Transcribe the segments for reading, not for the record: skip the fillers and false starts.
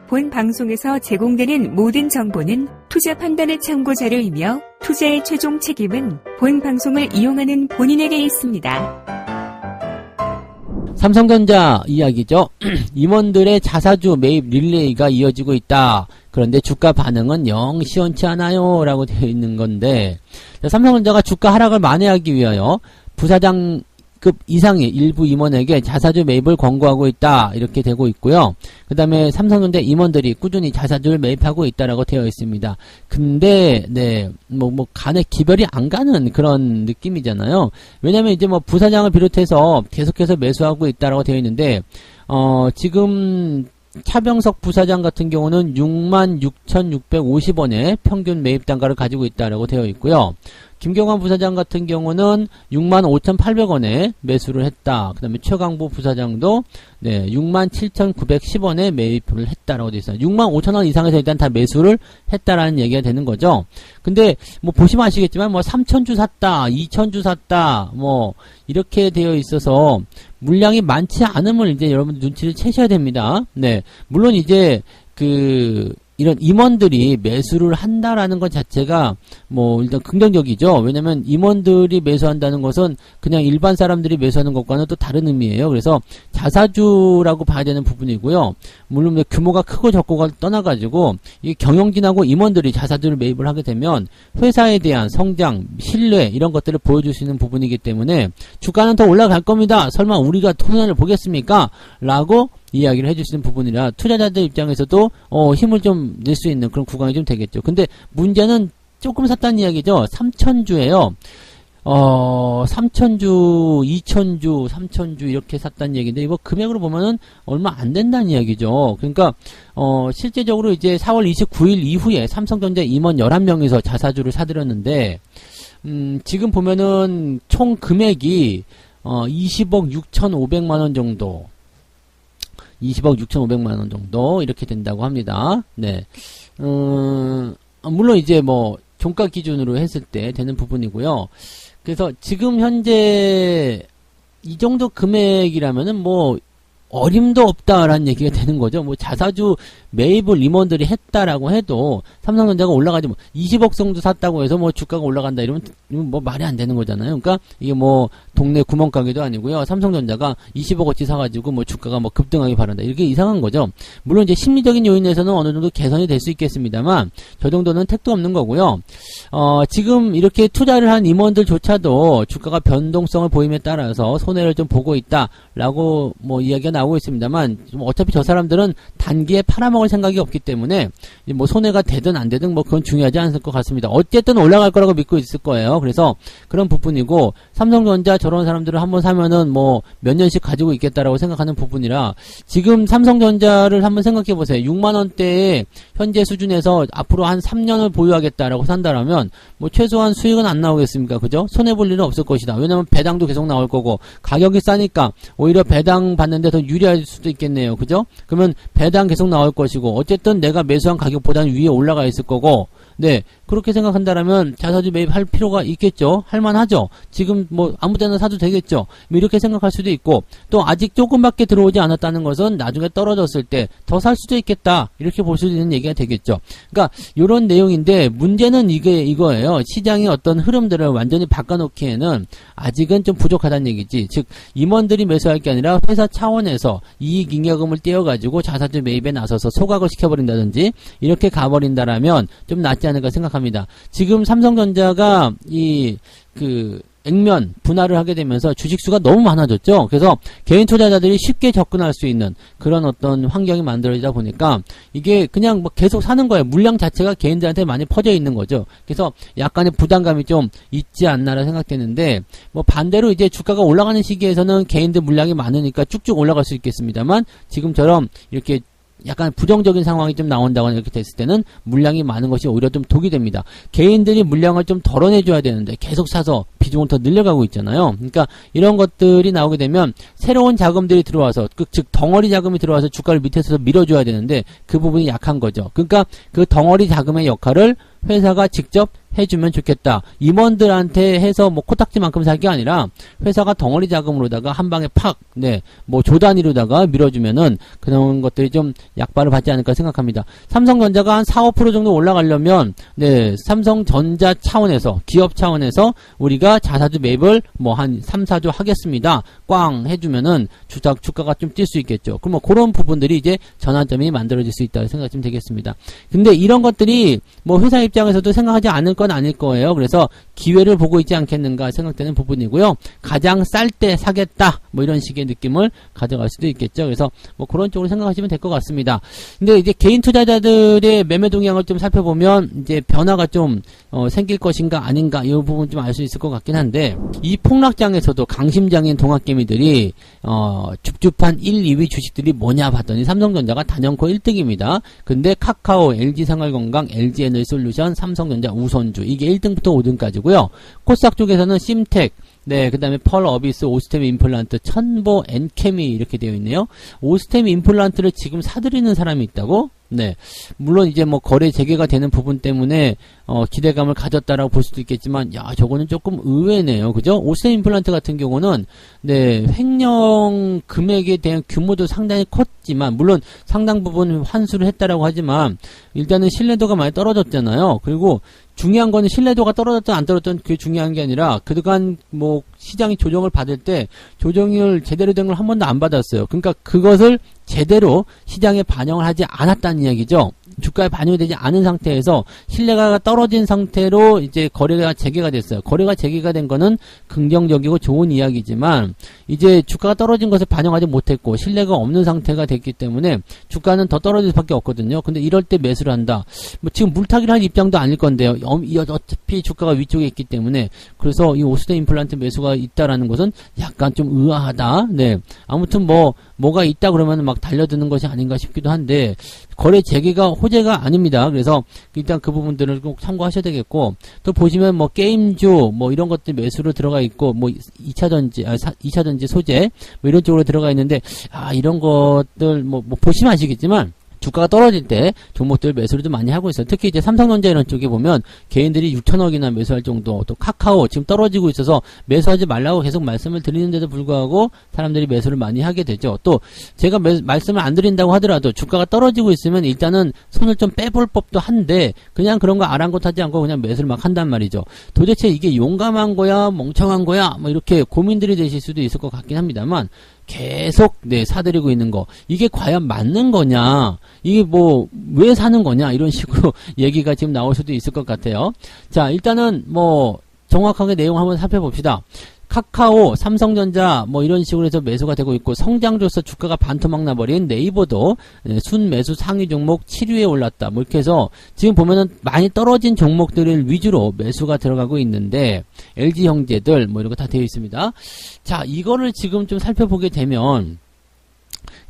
본 방송에서 제공되는 모든 정보는 투자 판단의 참고 자료이며 투자의 최종 책임은 본 방송을 이용하는 본인에게 있습니다. 삼성전자 이야기죠. 임원들의 자사주 매입 릴레이가 이어지고 있다. 그런데 주가 반응은 영 시원치 않아요 라고 되어 있는 건데, 삼성전자가 주가 하락을 만회하기 위하여 부사장급 이상의 일부 임원에게 자사주 매입을 권고하고 있다, 이렇게 되고 있고요. 그 다음에 삼성전자 임원들이 꾸준히 자사주를 매입하고 있다라고 되어 있습니다. 근데 간에 기별이 안 가는 그런 느낌이잖아요. 왜냐면 이제 부사장을 비롯해서 계속해서 매수하고 있다라고 되어 있는데, 지금 차병석 부사장 같은 경우는 66,650원의 평균 매입 단가를 가지고 있다라고 되어 있고요. 김경환 부사장 같은 경우는 65,800원에 매수를 했다. 그 다음에 최강부 부사장도 67,910원에 매입을 했다라고 되어 있어요. 65,000원 이상에서 일단 다 매수를 했다라는 얘기가 되는 거죠. 근데 보시면 아시겠지만 3,000주 샀다, 2,000주 샀다, 이렇게 되어 있어서 물량이 많지 않음을 이제 여러분 눈치를 채셔야 됩니다. 물론 이제 이런 임원들이 매수를 한다라는 것 자체가 일단 긍정적이죠. 왜냐면 임원들이 매수한다는 것은 그냥 일반 사람들이 매수하는 것과는 또 다른 의미예요. 그래서 자사주라고 봐야 되는 부분이고요. 물론 규모가 크고 적고가 떠나가지고 이 경영진하고 임원들이 자사주를 매입을 하게 되면 회사에 대한 성장, 신뢰 이런 것들을 보여줄 수 있는 부분이기 때문에 주가는 더 올라갈 겁니다. 설마 우리가 손해를 보겠습니까? 라고 이야기를 해주시는 부분이라 투자자들 입장에서도 힘을 좀 낼 수 있는 그런 구간이 좀 되겠죠. 근데 문제는 조금 샀다는 이야기죠. 3,000주예요. 3,000주, 2,000주, 3,000주 이렇게 샀다는 얘기인데 이거 금액으로 보면은 얼마 안 된다는 이야기죠. 그러니까 실제적으로 이제 4월 29일 이후에 삼성전자 임원 11명에서 자사주를 사들였는데 지금 보면은 총 금액이 20억 6,500만원 정도, 20억 6,500만원 정도 이렇게 된다고 합니다. 물론 이제 종가 기준으로 했을 때 되는 부분이고요. 그래서 지금 현재 이 정도 금액이라면은 어림도 없다라는 얘기가 되는 거죠. 자사주 매입을 임원들이 했다라고 해도 삼성전자가 올라가지 20억 정도 샀다고 해서 주가가 올라간다 이러면 말이 안 되는 거잖아요. 그러니까 이게 동네 구멍가게도 아니고요. 삼성전자가 20억어치 사가지고 주가가 급등하기 바란다. 이렇게 이상한 거죠. 물론 이제 심리적인 요인에서는 어느 정도 개선이 될 수 있겠습니다만 저 정도는 택도 없는 거고요. 지금 이렇게 투자를 한 임원들조차도 주가가 변동성을 보임에 따라서 손해를 좀 보고 있다라고 이야기가 나오고 있습니다만 어차피 저 사람들은 단기에 팔아먹을 생각이 없기 때문에 손해가 되든 안 되든 그건 중요하지 않을 것 같습니다. 어쨌든 올라갈 거라고 믿고 있을 거예요. 그래서 그런 부분이고 삼성전자 저런 사람들을 한번 사면은 몇 년씩 가지고 있겠다라고 생각하는 부분이라 지금 삼성전자를 한번 생각해 보세요. 6만원대의 현재 수준에서 앞으로 한 3년을 보유하겠다라고 산다라면 최소한 수익은 안 나오겠습니까? 그죠? 손해볼 일은 없을 것이다. 왜냐면 배당도 계속 나올 거고 가격이 싸니까 오히려 배당 받는데 더 유리할 수도 있겠네요. 그죠? 그러면 배당 계속 나올 것이고 어쨌든 내가 매수한 가격보다는 위에 올라가 있을 거고 그렇게 생각한다라면 자사주 매입할 필요가 있겠죠. 할만하죠. 지금 아무 때나 사도 되겠죠. 이렇게 생각할 수도 있고 또 아직 조금밖에 들어오지 않았다는 것은 나중에 떨어졌을 때 더 살 수도 있겠다. 이렇게 볼 수도 있는 얘기가 되겠죠. 그러니까 이런 내용인데 문제는 이거예요. 시장의 어떤 흐름들을 완전히 바꿔놓기에는 아직은 좀 부족하다는 얘기지. 즉 임원들이 매수할 게 아니라 회사 차원에서 이익 잉여금을 떼어가지고 자사주 매입에 나서서 소각을 시켜버린다든지 이렇게 가버린다라면 좀 낫지 않을까 생각합니다. 지금 삼성전자가 액면 분할을 하게 되면서 주식수가 너무 많아졌죠. 그래서 개인 투자자들이 쉽게 접근할 수 있는 그런 어떤 환경이 만들어지다 보니까 이게 그냥 계속 사는 거예요. 물량 자체가 개인들한테 많이 퍼져 있는 거죠. 그래서 약간의 부담감이 좀 있지 않나라 생각되는데 반대로 이제 주가가 올라가는 시기에서는 개인들 물량이 많으니까 쭉쭉 올라갈 수 있겠습니다만 지금처럼 이렇게 약간 부정적인 상황이 좀 나온다거나 이렇게 됐을 때는 물량이 많은 것이 오히려 좀 독이 됩니다. 개인들이 물량을 좀 덜어내줘야 되는데 계속 사서 비중을 더 늘려가고 있잖아요. 그러니까 이런 것들이 나오게 되면 새로운 자금들이 들어와서 즉 덩어리 자금이 들어와서 주가를 밑에서 밀어줘야 되는데 그 부분이 약한 거죠. 그러니까 그 덩어리 자금의 역할을 회사가 직접 해주면 좋겠다. 임원들한테 해서 뭐 코딱지만큼 살 게 아니라 회사가 덩어리 자금으로다가 한 방에 팍, 네, 뭐 조 단위로다가 밀어주면은 그런 것들이 좀 약발을 받지 않을까 생각합니다. 삼성전자가 한 4, 5% 정도 올라가려면, 네, 삼성전자 차원에서, 기업 차원에서 우리가 자사주 매입을 뭐 한 3, 4조 하겠습니다. 꽝 해주면은 주가가 좀 뛸 수 있겠죠. 그럼 뭐 그런 부분들이 이제 전환점이 만들어질 수 있다고 생각하시면 되겠습니다. 근데 이런 것들이 뭐 회사 입장에서도 생각하지 않을 건 아닐 거예요. 그래서 기회를 보고 있지 않겠는가 생각되는 부분이고요. 가장 쌀 때 사겠다 뭐 이런 식의 느낌을 가져갈 수도 있겠죠. 그래서 뭐 그런 쪽으로 생각하시면 될 것 같습니다. 근데 이제 개인 투자자들의 매매 동향을 좀 살펴보면 이제 변화가 좀 생길 것인가 아닌가 이 부분 좀 알 수 있을 것 같긴 한데, 이 폭락장에서도 강심장인 동학개미들이 줍줍한 1, 2위 주식들이 뭐냐 봤더니 삼성전자가 단연코 1등입니다. 근데 카카오, LG생활건강, LG에너지솔루션, 삼성전자, 우선주 이게 1등부터 5등까지고요. 코스닥 쪽에서는 심텍, 네, 그 다음에 펄 어비스, 오스템 임플란트, 천보, 엔케미 이렇게 되어 있네요. 오스템 임플란트를 지금 사들이는 사람이 있다고? 네. 물론 이제 뭐 거래 재개가 되는 부분 때문에 기대감을 가졌다라고 볼 수도 있겠지만, 야, 저거는 조금 의외네요. 그죠? 오스템 임플란트 같은 경우는 네, 횡령 금액에 대한 규모도 상당히 컸지만, 물론 상당 부분 환수를 했다라고 하지만 일단은 신뢰도가 많이 떨어졌잖아요. 그리고 중요한 거는 신뢰도가 떨어졌든 안 떨어졌든 그게 중요한 게 아니라 그동안 뭐 시장이 조정을 받을 때 조정을 제대로 된 걸 한 번도 안 받았어요. 그러니까 그것을 제대로 시장에 반영을 하지 않았다는 이야기죠. 주가에 반영이 되지 않은 상태에서 신뢰가 떨어진 상태로 이제 거래가 재개가 됐어요. 거래가 재개가 된 거는 긍정적이고 좋은 이야기지만 이제 주가가 떨어진 것을 반영하지 못했고 신뢰가 없는 상태가 됐기 때문에 주가는 더 떨어질 수밖에 없거든요. 근데 이럴 때 매수를 한다. 뭐 지금 물타기를 할 입장도 아닐 건데요. 어차피 주가가 위쪽에 있기 때문에. 그래서 이 오스템 임플란트 매수가 있다라는 것은 약간 좀 의아하다. 네. 아무튼 뭐가 있다 그러면 막 달려드는 것이 아닌가 싶기도 한데, 거래 재개가 호재가 아닙니다. 그래서 일단 그 부분들을 꼭 참고하셔야 되겠고, 또 보시면 뭐 게임주 뭐 이런 것들 매수로 들어가 있고, 뭐 2차전지 소재 뭐 이런 쪽으로 들어가 있는데, 이런 것들 뭐 보시면 아시겠지만 주가가 떨어질 때 종목들 매수를 좀 많이 하고 있어요. 특히 이제 삼성전자 이런 쪽에 보면 개인들이 6천억이나 매수할 정도, 또 카카오 지금 떨어지고 있어서 매수하지 말라고 계속 말씀을 드리는데도 불구하고 사람들이 매수를 많이 하게 되죠. 또 제가 말씀을 안 드린다고 하더라도 주가가 떨어지고 있으면 일단은 손을 좀 빼볼 법도 한데, 그냥 그런 거 아랑곳하지 않고 그냥 매수를 막 한단 말이죠. 도대체 이게 용감한 거야 멍청한 거야 뭐 이렇게 고민들이 되실 수도 있을 것 같긴 합니다만, 계속 네 사들이고 있는 거, 이게 과연 맞는 거냐, 이게 뭐 왜 사는 거냐 이런 식으로 얘기가 지금 나올 수도 있을 것 같아요. 자, 일단은 뭐 정확하게 내용 한번 살펴봅시다. 카카오, 삼성전자 뭐 이런 식으로 해서 매수가 되고 있고, 성장주로서 주가가 반토막 나버린 네이버도 순매수 상위 종목 7위에 올랐다 뭐 이렇게 해서 지금 보면은 많이 떨어진 종목들을 위주로 매수가 들어가고 있는데, LG형제들 뭐 이런 거 다 되어 있습니다. 자, 이거를 지금 좀 살펴보게 되면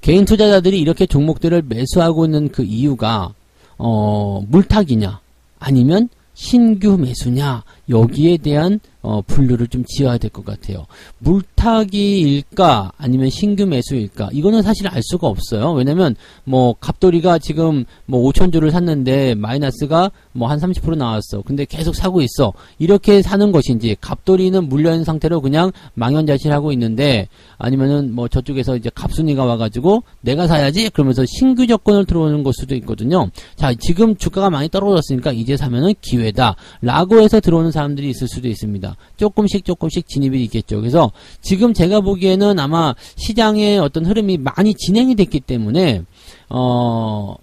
개인 투자자들이 이렇게 종목들을 매수하고 있는 그 이유가 물타기냐 아니면 신규 매수냐, 여기에 대한 분류를 좀 지어야 될 것 같아요. 물타기일까 아니면 신규 매수일까, 이거는 사실 알 수가 없어요. 왜냐면 뭐 갑돌이가 지금 뭐 5,000주를 샀는데 마이너스가 뭐 한 30% 나왔어. 근데 계속 사고 있어. 이렇게 사는 것인지, 갑돌이는 물려있는 상태로 그냥 망연자실하고 있는데, 아니면은 뭐 저쪽에서 이제 갑순이가 와가지고 내가 사야지 그러면서 신규 조건을 들어오는 걸 수도 있거든요. 자, 지금 주가가 많이 떨어졌으니까 이제 사면은 기회다 라고 해서 들어오는 사람들이 있을 수도 있습니다. 조금씩 진입이 있겠죠. 그래서 지금 제가 보기에는 아마 시장의 어떤 흐름이 많이 진행이 됐기 때문에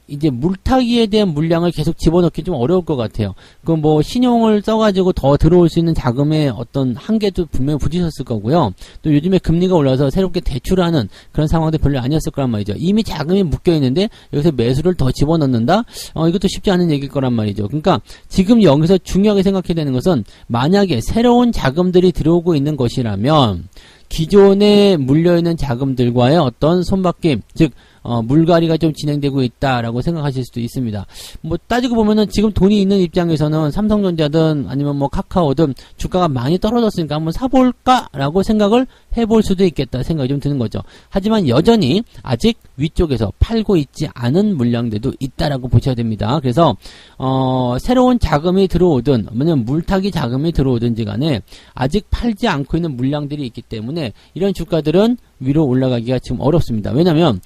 이제 물타기에 대한 물량을 계속 집어넣기 좀 어려울 것 같아요. 그 뭐 신용을 써가지고 더 들어올 수 있는 자금의 어떤 한계도 분명히 부딪혔을 거고요. 또 요즘에 금리가 올라서 새롭게 대출하는 그런 상황도 별로 아니었을 거란 말이죠. 이미 자금이 묶여 있는데 여기서 매수를 더 집어넣는다? 이것도 쉽지 않은 얘기일 거란 말이죠. 그러니까 지금 여기서 중요하게 생각해야 되는 것은, 만약에 새로운 자금들이 들어오고 있는 것이라면 기존에 물려있는 자금들과의 어떤 손바뀜, 즉 물갈이가 좀 진행되고 있다라고 생각하실 수도 있습니다. 뭐 따지고 보면은 지금 돈이 있는 입장에서는 삼성전자든 아니면 뭐 카카오든 주가가 많이 떨어졌으니까 한번 사볼까라고 생각을 해볼 수도 있겠다 생각이 좀 드는 거죠. 하지만 여전히 아직 위쪽에서 팔고 있지 않은 물량들도 있다라고 보셔야 됩니다. 그래서 새로운 자금이 들어오든 아니면 물타기 자금이 들어오든지 간에 아직 팔지 않고 있는 물량들이 있기 때문에 이런 주가들은 위로 올라가기가 지금 어렵습니다. 왜냐면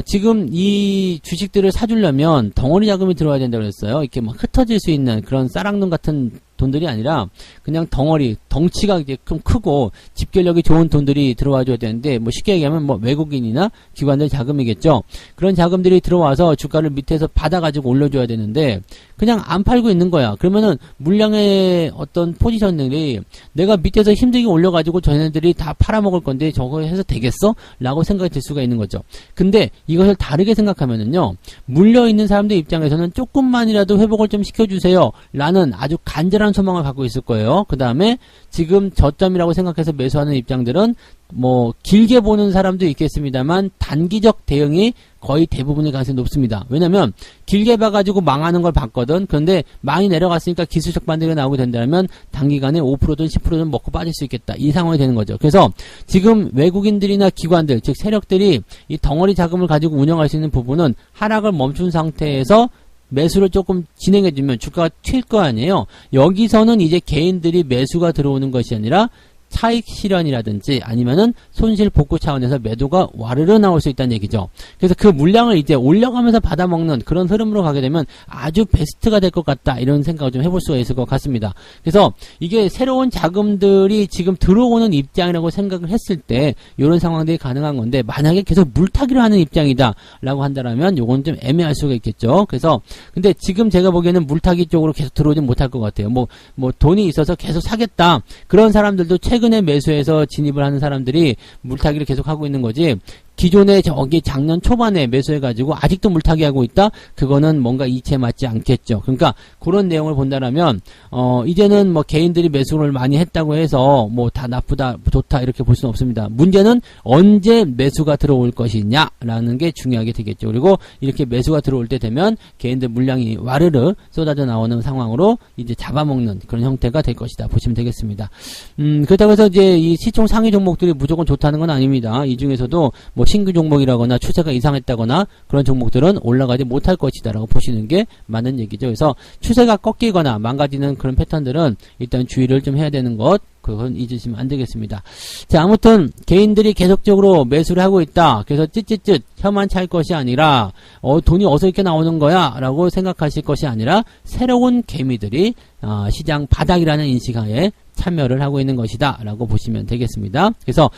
지금 이 주식들을 사주려면 덩어리 자금이 들어와야 된다고 그랬어요. 이렇게 막 흩어질 수 있는 그런 쌀랑돈 같은 돈들이 아니라 그냥 덩어리, 덩치가 이제 좀 크고 집결력이 좋은 돈들이 들어와줘야 되는데, 뭐 쉽게 얘기하면 뭐 외국인이나 기관들 자금이겠죠. 그런 자금들이 들어와서 주가를 밑에서 받아가지고 올려줘야 되는데 그냥 안 팔고 있는 거야. 그러면은 물량의 어떤 포지션들이 내가 밑에서 힘들게 올려가지고 전애들이 다 팔아먹을 건데 저거 해서 되겠어? 라고 생각이 들 수가 있는 거죠. 근데 이것을 다르게 생각하면은요, 물려있는 사람들 입장에서는 조금만이라도 회복을 좀 시켜주세요 라는 아주 간절한 소망을 갖고 있을 거예요. 그 다음에 지금 저점이라고 생각해서 매수하는 입장들은 뭐 길게 보는 사람도 있겠습니다만 단기적 대응이 거의 대부분의 가능성이 높습니다. 왜냐면 길게 봐가지고 망하는 걸 봤거든. 그런데 많이 내려갔으니까 기술적 반등이 나오게 된다면 단기간에 5%든 10%든 먹고 빠질 수 있겠다. 이 상황이 되는 거죠. 그래서 지금 외국인들이나 기관들, 즉 세력들이 이 덩어리 자금을 가지고 운영할 수 있는 부분은 하락을 멈춘 상태에서 매수를 조금 진행해주면 주가가 튈 거 아니에요. 여기서는 이제 개인들이 매수가 들어오는 것이 아니라 차익 실현이라든지 아니면은 손실 복구 차원에서 매도가 와르르 나올 수 있다는 얘기죠. 그래서 그 물량을 이제 올려가면서 받아먹는 그런 흐름으로 가게 되면 아주 베스트가 될 것 같다, 이런 생각을 좀 해볼 수가 있을 것 같습니다. 그래서 이게 새로운 자금들이 지금 들어오는 입장이라고 생각을 했을 때 이런 상황들이 가능한 건데, 만약에 계속 물타기를 하는 입장이다 라고 한다면 요건 좀 애매할 수가 있겠죠. 그래서 근데 지금 제가 보기에는 물타기 쪽으로 계속 들어오진 못할 것 같아요. 뭐 돈이 있어서 계속 사겠다, 그런 사람들도 최근에 매수해서 진입을 하는 사람들이 물타기를 계속 하고 있는 거지, 기존에 저기 작년 초반에 매수해가지고 아직도 물타기 하고 있다? 그거는 뭔가 이치에 맞지 않겠죠. 그러니까 그런 내용을 본다라면 이제는 뭐 개인들이 매수를 많이 했다고 해서 뭐 다 나쁘다, 좋다 이렇게 볼 수는 없습니다. 문제는 언제 매수가 들어올 것이냐라는 게 중요하게 되겠죠. 그리고 이렇게 매수가 들어올 때 되면 개인들 물량이 와르르 쏟아져 나오는 상황으로 이제 잡아먹는 그런 형태가 될 것이다 보시면 되겠습니다. 그렇다고 해서 이제 이 시총 상위 종목들이 무조건 좋다는 건 아닙니다. 이 중에서도 뭐 신규 종목이라거나 추세가 이상했다거나 그런 종목들은 올라가지 못할 것이다 라고 보시는 게 맞는 얘기죠. 그래서 추세가 꺾이거나 망가지는 그런 패턴들은 일단 주의를 좀 해야 되는 것, 그건 잊으시면 안 되겠습니다. 자, 아무튼 개인들이 계속적으로 매수를 하고 있다, 그래서 찌찌찌 혀만 찰 것이 아니라 돈이 어디서 이렇게 나오는 거야 라고 생각하실 것이 아니라 새로운 개미들이 시장 바닥이라는 인식하에 참여를 하고 있는 것이다 라고 보시면 되겠습니다. 그래서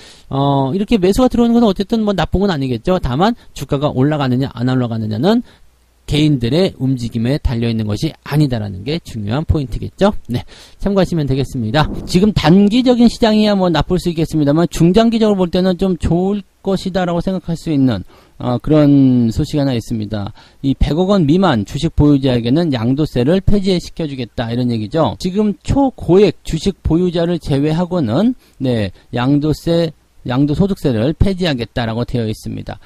이렇게 매수가 들어오는 것은 어쨌든 뭐 나쁜 건 아니겠죠. 다만 주가가 올라가느냐 안 올라가느냐는 개인들의 움직임에 달려있는 것이 아니다라는 게 중요한 포인트겠죠. 네, 참고하시면 되겠습니다. 지금 단기적인 시장이야 뭐 나쁠 수 있겠습니다만 중장기적으로 볼 때는 좀 좋을 것이다라고 생각할 수 있는 그런 소식이 하나 있습니다. 이 100억 원 미만 주식 보유자에게는 양도세를 폐지시켜주겠다, 이런 얘기죠. 지금 초고액 주식 보유자를 제외하고는 양도소득세를 폐지하겠다라고 되어 있습니다.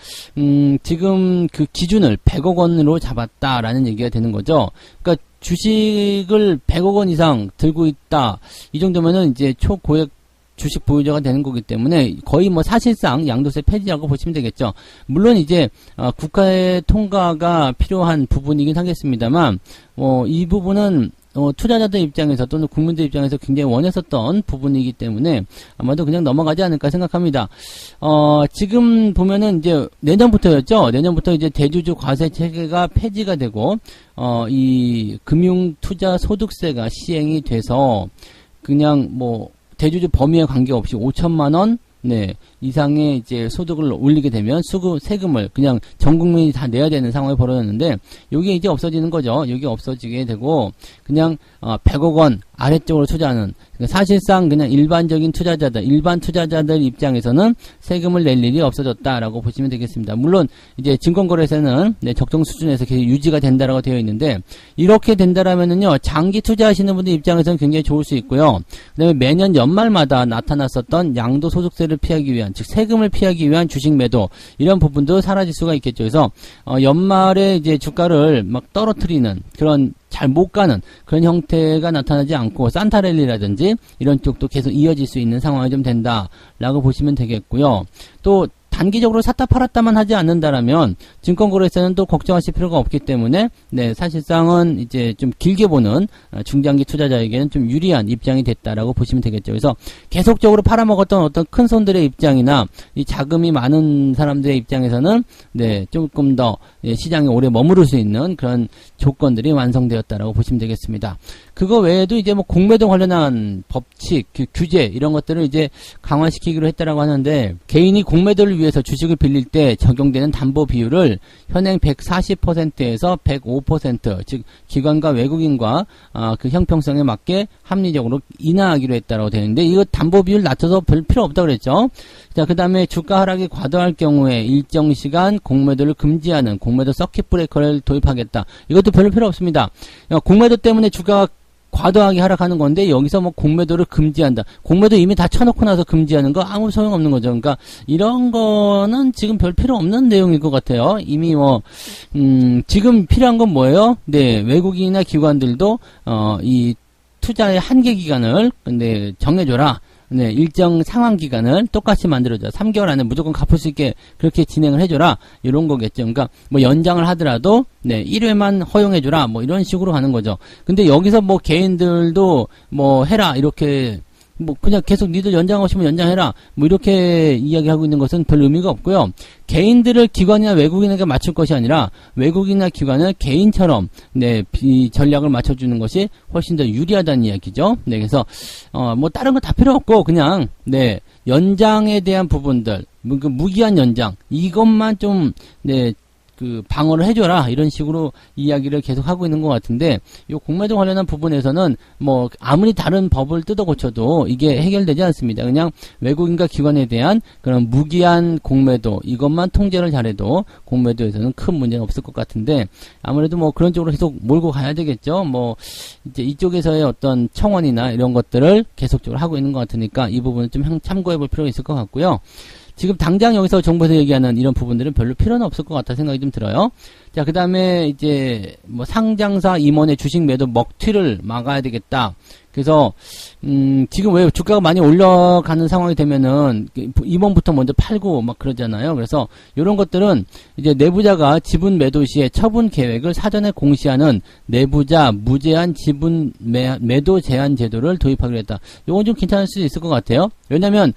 지금 그 기준을 100억 원으로 잡았다라는 얘기가 되는 거죠. 그러니까 주식을 100억 원 이상 들고 있다, 이 정도면은 이제 초고액 주식 보유자가 되는 거기 때문에 거의 뭐 사실상 양도세 폐지라고 보시면 되겠죠. 물론 이제 국가의 통과가 필요한 부분이긴 하겠습니다만 이 부분은 투자자들 입장에서 또는 국민들 입장에서 굉장히 원했었던 부분이기 때문에 아마도 그냥 넘어가지 않을까 생각합니다. 지금 보면은 이제 내년부터였죠. 내년부터 이제 대주주 과세 체계가 폐지가 되고 이 금융 투자 소득세가 시행이 돼서 그냥 뭐 대주주 범위에 관계없이 5천만 원 이상의 이제 소득을 올리게 되면 세금을 그냥 전 국민이 다 내야 되는 상황이 벌어졌는데, 요게 이제 없어지는 거죠. 요게 없어지게 되고 그냥 100억 원 아래쪽으로 투자하는, 사실상 그냥 일반적인 투자자들, 일반 투자자들 입장에서는 세금을 낼 일이 없어졌다라고 보시면 되겠습니다. 물론 이제 증권거래세는 적정 수준에서 계속 유지가 된다라고 되어 있는데, 이렇게 된다라면은요 장기 투자하시는 분들 입장에서는 굉장히 좋을 수 있고요. 그다음에 매년 연말마다 나타났었던 양도소득세를 피하기 위한, 즉 세금을 피하기 위한 주식 매도, 이런 부분도 사라질 수가 있겠죠. 그래서 연말에 이제 주가를 막 떨어뜨리는 그런 잘 못 가는 그런 형태가 나타나지 않고 산타랠리라든지 이런 쪽도 계속 이어질 수 있는 상황이 좀 된다라고 보시면 되겠고요. 또 단기적으로 샀다 팔았다만 하지 않는다라면 증권거래소는 또 걱정하실 필요가 없기 때문에 네, 사실상은 이제 좀 길게 보는 중장기 투자자에게는 좀 유리한 입장이 됐다라고 보시면 되겠죠. 그래서 계속적으로 팔아먹었던 어떤 큰 손들의 입장이나 이 자금이 많은 사람들의 입장에서는 네, 조금 더 시장에 오래 머무를 수 있는 그런 조건들이 완성되었다라고 보시면 되겠습니다. 그거 외에도 이제 뭐 공매도 관련한 법칙, 규제 이런 것들을 이제 강화시키기로 했다라고 하는데 개인이 공매도를 위해서 주식을 빌릴 때 적용되는 담보 비율을 현행 140%에서 105%, 즉 기관과 외국인과 그 형평성에 맞게 합리적으로 인하하기로 했다라고 되는데 이거 담보 비율 낮춰서 별 필요 없다고 그랬죠. 자, 그다음에 주가 하락이 과도할 경우에 일정 시간 공매도를 금지하는 공매도 서킷 브레이커를 도입하겠다. 이것도 별로 필요 없습니다. 공매도 때문에 주가가 과도하게 하락하는 건데 여기서 뭐 공매도를 금지한다. 공매도 이미 다 쳐놓고 나서 금지하는 거 아무 소용없는 거죠. 그러니까 이런 거는 지금 별 필요 없는 내용일 것 같아요. 이미 뭐 지금 필요한 건 뭐예요? 네, 외국인이나 기관들도 이 투자의 한계 기간을 근데 정해줘라. 네, 일정 상환 기간을 똑같이 만들어줘. 3개월 안에 무조건 갚을 수 있게 그렇게 진행을 해줘라. 이런 거겠죠. 그러니까 뭐 연장을 하더라도 네, 1회만 허용해줘라. 뭐 이런 식으로 가는 거죠. 근데 여기서 뭐 개인들도 뭐 해라. 이렇게 뭐 그냥 계속 니들 연장하고 싶으면 연장해라. 뭐 이렇게 이야기하고 있는 것은 별 의미가 없고요. 개인들을 기관이나 외국인에게 맞출 것이 아니라 외국인이나 기관을 개인처럼 네, 전략을 맞춰주는 것이 훨씬 더 유리하다는 이야기죠. 네, 그래서 뭐 다른 거 다 필요 없고 그냥 네, 연장에 대한 부분들, 그 무기한 연장 이것만 좀 네, 그 방어를 해줘라 이런 식으로 이야기를 계속 하고 있는 것 같은데 이 공매도 관련한 부분에서는 뭐 아무리 다른 법을 뜯어 고쳐도 이게 해결되지 않습니다. 그냥 외국인과 기관에 대한 그런 무기한 공매도 이것만 통제를 잘해도 공매도에서는 큰 문제는 없을 것 같은데 아무래도 뭐 그런 쪽으로 계속 몰고 가야 되겠죠. 뭐 이제 이쪽에서의 어떤 청원이나 이런 것들을 계속적으로 하고 있는 것 같으니까 이 부분은 좀 참고해 볼 필요가 있을 것 같고요. 지금 당장 여기서 정부에서 얘기하는 이런 부분들은 별로 필요는 없을 것 같다 생각이 좀 들어요. 자, 그 다음에 이제 뭐 상장사 임원의 주식 매도 먹튀를 막아야 되겠다. 그래서 지금 왜 주가가 많이 올라가는 상황이 되면은 임원부터 먼저 팔고 막 그러잖아요. 그래서 이런 것들은 이제 내부자가 지분 매도 시에 처분 계획을 사전에 공시하는 내부자 무제한 지분 매도 제한 제도를 도입하기로 했다. 이건 좀 괜찮을 수 있을 것 같아요. 왜냐면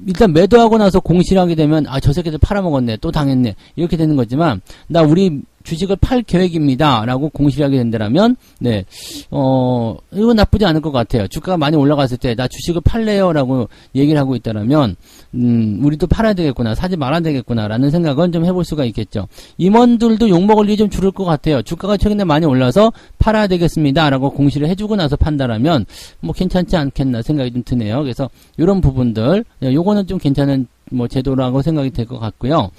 일단 매도하고 나서 공시를 하게 되면 아, 저 새끼들 팔아먹었네, 또 당했네 이렇게 되는 거지만 나 우리 주식을 팔 계획입니다. 라고 공시를 하게 된다면, 네, 이건 나쁘지 않을 것 같아요. 주가가 많이 올라갔을 때, 나 주식을 팔래요. 라고 얘기를 하고 있다면, 우리도 팔아야 되겠구나, 사지 말아야 되겠구나, 라는 생각은 좀 해볼 수가 있겠죠. 임원들도 욕먹을 일이 좀 줄을 것 같아요. 주가가 최근에 많이 올라서 팔아야 되겠습니다. 라고 공시를 해주고 나서 판다라면, 뭐 괜찮지 않겠나 생각이 좀 드네요. 그래서, 요런 부분들, 요거는 좀 괜찮은, 뭐, 제도라고 생각이 될 것 같고요.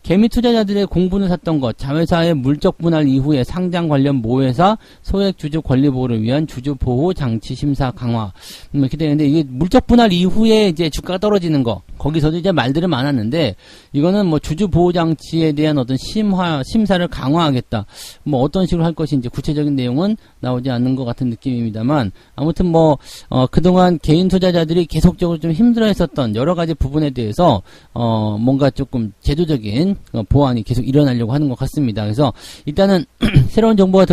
개미 투자자들의 공분을 샀던 것, 자회사의 물적 분할 이후에 상장 관련 모회사 소액 주주 권리 보호를 위한 주주 보호 장치 심사 강화 이렇게 되는데 이게 물적 분할 이후에 이제 주가가 떨어지는 거 거기서도 이제 말들은 많았는데 이거는 뭐 주주 보호 장치에 대한 어떤 심사를 강화하겠다. 뭐 어떤 식으로 할 것인지 구체적인 내용은 나오지 않는 것 같은 느낌입니다만 아무튼 뭐 그동안 개인 투자자들이 계속적으로 좀 힘들어했었던 여러 가지 부분에 대해서 뭔가 조금 제도적인 보완이 계속 일어나려고 하는 것 같습니다. 그래서 일단은 새로운 정보가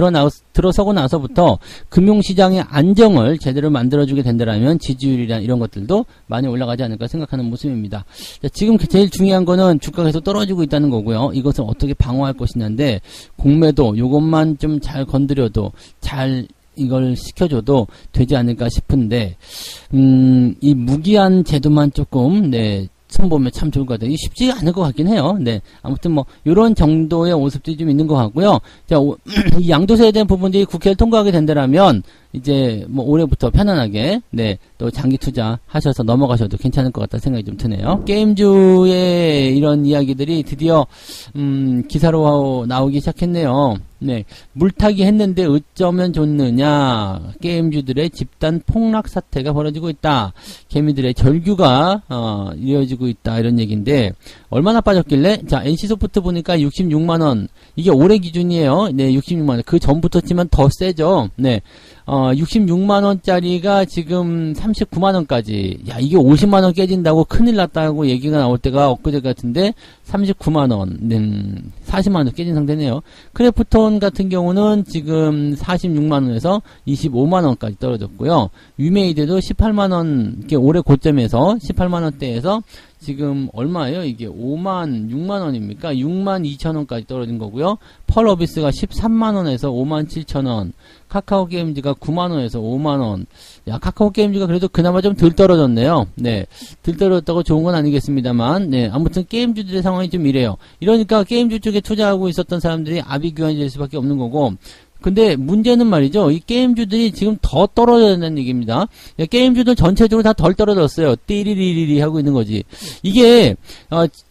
들어서고 나서부터 금융시장의 안정을 제대로 만들어주게 된다면 지지율이나 이런 것들도 많이 올라가지 않을까 생각하는 모습입니다. 자, 지금 제일 중요한 거는 주가가 계속 떨어지고 있다는 거고요. 이것을 어떻게 방어할 것이냐인데 공매도 요것만 좀 잘 건드려도 잘 이걸 시켜줘도 되지 않을까 싶은데 이 무기한 제도만 조금 네 손보면 참 좋을 것 같아요. 이게 쉽지 않을 것 같긴 해요. 네. 아무튼 뭐, 요런 정도의 모습들이 좀 있는 것 같고요. 자, 이 양도세에 대한 부분들이 국회를 통과하게 된다면, 이제 뭐 올해부터 편안하게 네 또 장기 투자 하셔서 넘어가셔도 괜찮을 것 같다는 생각이 좀 드네요. 게임주의 이런 이야기들이 드디어 기사로 나오기 시작했네요. 네, 물타기 했는데 어쩌면 좋느냐. 게임주들의 집단 폭락 사태가 벌어지고 있다. 개미들의 절규가 이어지고 있다 이런 얘기인데 얼마나 빠졌길래? 자, NC소프트 보니까 66만원. 이게 올해 기준이에요. 네, 66만원. 그 전부터 치면 더 세죠. 네. 66만원짜리가 지금 39만원까지. 야, 이게 50만원 깨진다고 큰일 났다고 얘기가 나올 때가 엊그제 같은데, 39만원, 40만원 깨진 상태네요. 크래프톤 같은 경우는 지금 46만원에서 25만원까지 떨어졌고요. 위메이드도 18만원, 이렇게 올해 고점에서 18만원대에서 지금 얼마예요? 이게 6만원입니까? 6만 2천원까지 떨어진 거고요. 펄어비스가 13만원에서 5만 7천원, 카카오 게임즈가 9만원에서 5만원. 야, 카카오 게임즈가 그래도 그나마 좀 덜 떨어졌네요. 네. 덜 떨어졌다고 좋은 건 아니겠습니다만, 네. 아무튼 게임주들의 상황이 좀 이래요. 이러니까 게임주 쪽에 투자하고 있었던 사람들이 아비규환이 될 수밖에 없는 거고, 근데 문제는 말이죠. 이 게임주들이 지금 더 떨어져야 된다는 얘기입니다. 게임주들 전체적으로 다 덜 떨어졌어요. 띠리리리리 하고 있는 거지. 이게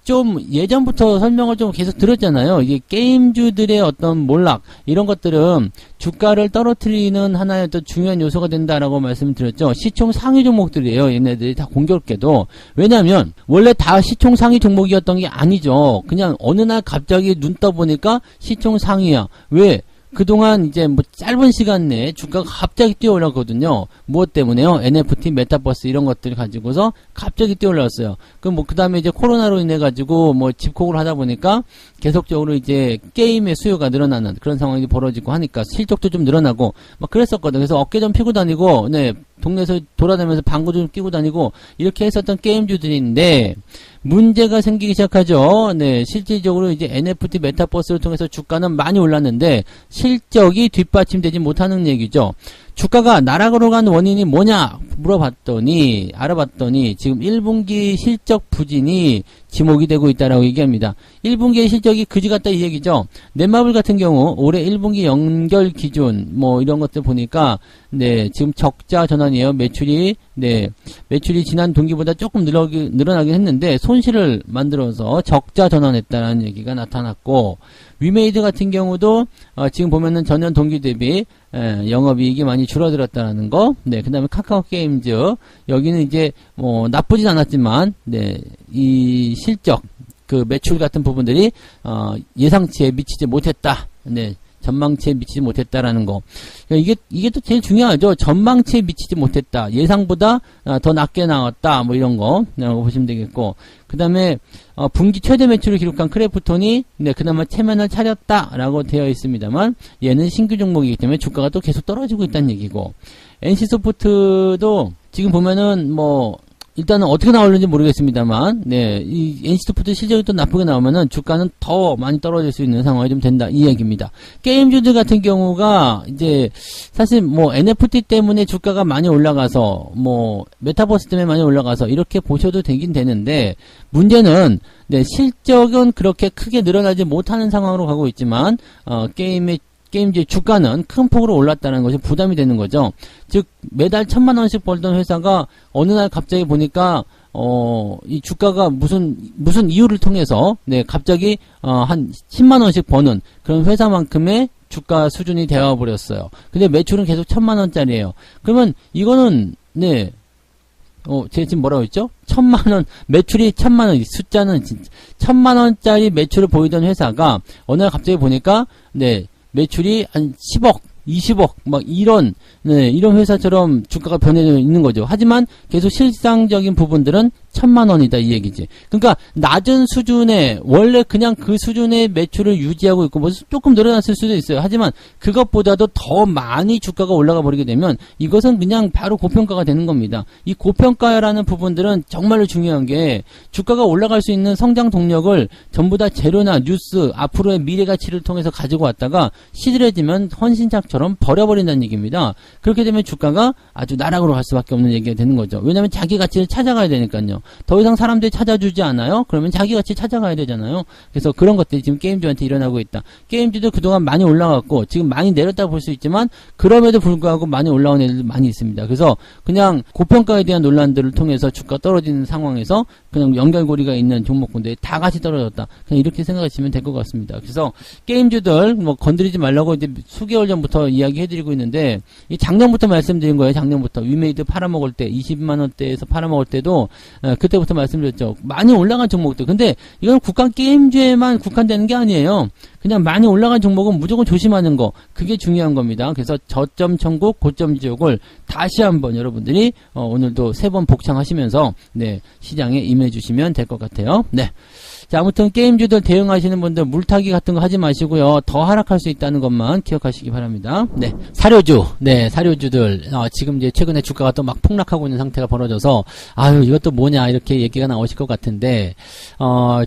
좀 예전부터 설명을 좀 계속 들었잖아요. 이게 게임주들의 어떤 몰락 이런 것들은 주가를 떨어뜨리는 하나의 또 중요한 요소가 된다라고 말씀을 드렸죠. 시총 상위 종목들이에요. 얘네들이 다 공교롭게도. 왜냐하면 원래 다 시총 상위 종목이었던 게 아니죠. 그냥 어느 날 갑자기 눈 떠보니까 시총 상위야. 왜? 그동안 이제 뭐 짧은 시간 내에 주가가 갑자기 뛰어 올랐거든요. 무엇 때문에요? NFT, 메타버스 이런 것들을 가지고서 갑자기 뛰어 올랐어요. 그럼 뭐 그 다음에 이제 코로나로 인해 가지고 뭐 집콕을 하다 보니까 계속적으로 이제 게임의 수요가 늘어나는 그런 상황이 벌어지고 하니까 실적도 좀 늘어나고 막 그랬었거든요. 그래서 어깨 좀 피고 다니고, 네, 동네에서 돌아다니면서 방구 좀 끼고 다니고 이렇게 했었던 게임주들인데 문제가 생기기 시작하죠. 네, 실질적으로 이제 NFT 메타버스를 통해서 주가는 많이 올랐는데 실적이 뒷받침되지 못하는 얘기죠. 주가가 나락으로 간 원인이 뭐냐 알아봤더니 지금 1분기 실적 부진이 지목이 되고 있다라고 얘기합니다. 1분기의 실적이 그지 같다 이 얘기죠. 넷마블 같은 경우 올해 1분기 연결 기준 뭐 이런 것들 보니까 네, 지금 적자 전환이에요. 매출이 지난 동기보다 조금 늘어나긴 했는데 손실을 만들어서 적자 전환했다는 얘기가 나타났고, 위메이드 같은 경우도 지금 보면은 전년 동기 대비 영업이익이 많이 줄어들었다는 거. 네, 그다음에 카카오 게임즈 여기는 이제 뭐 나쁘진 않았지만 네, 이 실적 그 매출 같은 부분들이 예상치에 미치지 못했다. 네. 전망치에 미치지 못했다라는 거. 이게 또 제일 중요하죠. 전망치에 미치지 못했다. 예상보다 더 낮게 나왔다. 뭐 이런 거. 라고 보시면 되겠고. 그 다음에, 분기 최대 매출을 기록한 크래프톤이, 네, 그나마 체면을 차렸다. 라고 되어 있습니다만, 얘는 신규 종목이기 때문에 주가가 또 계속 떨어지고 있다는 얘기고. NC소프트도 지금 보면은 뭐, 일단은 어떻게 나올는지 모르겠습니다만, 네, 이 NC소프트 실적이 또 나쁘게 나오면은 주가는 더 많이 떨어질 수 있는 상황이 좀 된다 이 얘기입니다. 게임주들 같은 경우가 이제 사실 뭐 NFT 때문에 주가가 많이 올라가서 뭐 메타버스 때문에 많이 올라가서 이렇게 보셔도 되긴 되는데 문제는 네, 실적은 그렇게 크게 늘어나지 못하는 상황으로 가고 있지만 게임주의 주가는 큰 폭으로 올랐다는 것이 부담이 되는 거죠. 즉 매달 1,000만원씩 벌던 회사가 어느 날 갑자기 보니까 이 주가가 무슨 이유를 통해서 네 갑자기 한 10만원씩 버는 그런 회사만큼의 주가 수준이 되어 버렸어요. 근데 매출은 계속 1,000만원짜리예요. 그러면 이거는 네 제가 지금 뭐라고 했죠? 1,000만원, 매출이 1,000만원, 숫자는 1,000만원짜리 매출을 보이던 회사가 어느 날 갑자기 보니까 네 매출이 한 10억, 20억, 막 이런 회사처럼 주가가 변해져 있는 거죠. 하지만 계속 실상적인 부분들은 1,000만원이다 이 얘기지. 그러니까 낮은 수준의 원래 그냥 그 수준의 매출을 유지하고 있고 뭐 조금 늘어났을 수도 있어요. 하지만 그것보다도 더 많이 주가가 올라가 버리게 되면 이것은 그냥 바로 고평가가 되는 겁니다. 이 고평가라는 부분들은 정말로 중요한 게 주가가 올라갈 수 있는 성장 동력을 전부 다 재료나 뉴스 앞으로의 미래 가치를 통해서 가지고 왔다가 시들해지면 헌신짝처럼 버려버린다는 얘기입니다. 그렇게 되면 주가가 아주 나락으로 갈 수밖에 없는 얘기가 되는 거죠. 왜냐하면 자기 가치를 찾아가야 되니까요. 더 이상 사람들이 찾아주지 않아요? 그러면 자기 가치 찾아가야 되잖아요. 그래서 그런 것들이 지금 게임주한테 일어나고 있다. 게임주도 그동안 많이 올라갔고 지금 많이 내렸다 볼 수 있지만 그럼에도 불구하고 많이 올라온 애들도 많이 있습니다. 그래서 그냥 고평가에 대한 논란들을 통해서 주가 떨어지는 상황에서 그냥 연결고리가 있는 종목군들이 다 같이 떨어졌다. 그냥 이렇게 생각하시면 될 것 같습니다. 그래서 게임주들 뭐 건드리지 말라고 이제 수개월 전부터 이야기해드리고 있는데 이 작년부터 말씀드린 거예요. 작년부터 위메이드 팔아먹을 때 20만원대에서 팔아먹을 때도 그때부터 말씀드렸죠. 많이 올라간 종목들. 근데 이건 국간 게임주에만 국한되는 게 아니에요. 그냥 많이 올라간 종목은 무조건 조심하는 거. 그게 중요한 겁니다. 그래서 저점 천국, 고점 지옥을 다시 한번 여러분들이 오늘도 3번 복창하시면서 네, 시장에 임해 주시면 될 것 같아요. 네. 자, 아무튼 게임주들 대응하시는 분들 물타기 같은 거 하지 마시고요. 더 하락할 수 있다는 것만 기억하시기 바랍니다. 네. 사료주. 네, 사료주들. 지금 이제 최근에 주가가 또 막 폭락하고 있는 상태가 벌어져서 아유, 이것도 뭐냐 이렇게 얘기가 나오실 것 같은데